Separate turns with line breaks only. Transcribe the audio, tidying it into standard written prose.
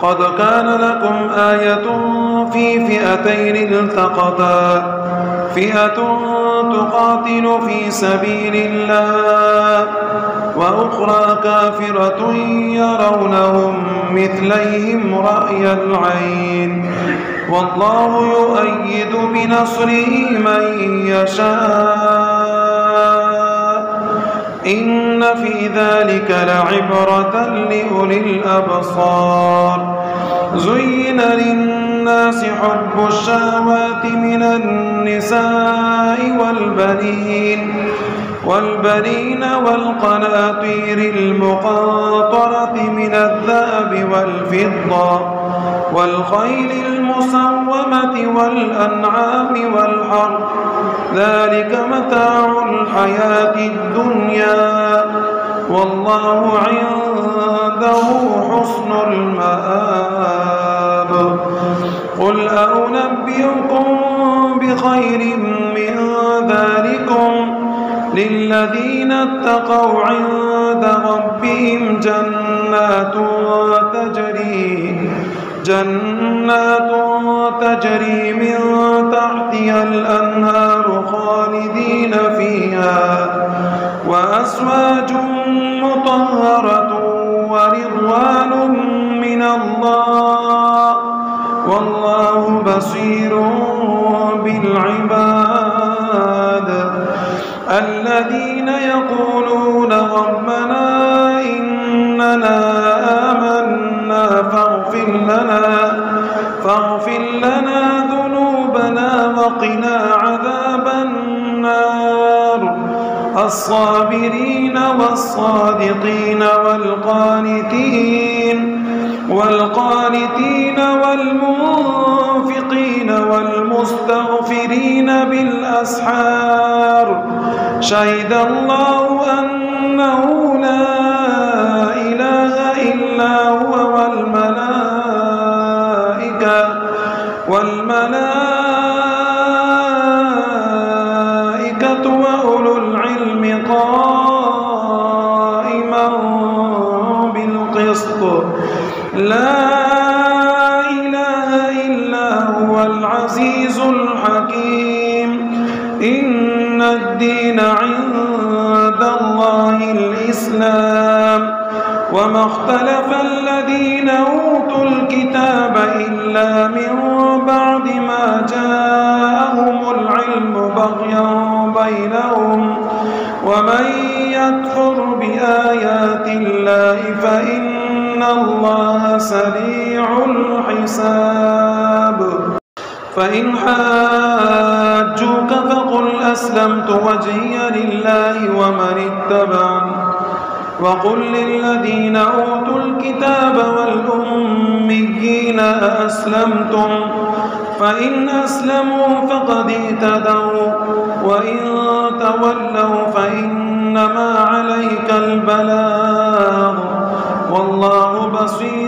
قد كان لكم آية في فئتين التقتا فئة تقاتل في سبيل الله وأخرى كافرة يرونهم مثليهم رأي العين والله يؤيد بنصره من يشاء إن في ذلك لعبرة لأولي الأبصار زين للناس حب الشهوات من النساء والبنين والقناطير المقنطرة من الذهب والفضة والخيل المسومة والأنعام والحرث ذلك متاع الحياة الدنيا والله عنده حسن المآب قل أنبئكم بخير من ذلكم للذين اتقوا عند ربهم جنات تجري من تحتها الأنهار خالدين فيها وأزواج مطهرة ورضوان من الله والله بصير بالعباد الذين يقولون ربنا إننا آمنا فاغفر لنا ذنوبنا وقنا عذاب النار الصابرين والصادقين والقانتين والمنفقين والمستغفرين بالأسحار شهد الله أنه لا إله إلا هو والملائكة وأولو العلم قائما بالقسط لا إله إلا هو العزيز الحكيم إن الدين عند الله الإسلام وما اختلف الذين أوتوا الكتاب إلا من بعد ما جاءهم العلم بغيا بينهم ومن يكفر بآيات الله فإن الله سريع الحساب فإن حاجوك فقل أسلمت وجهي لله ومن اتبعني وقل للذين أوتوا الكتاب والأميين أأسلمتم فإن أسلموا فقد اهتدوا وإن تولوا فإنما عليك البلاغ والله بصير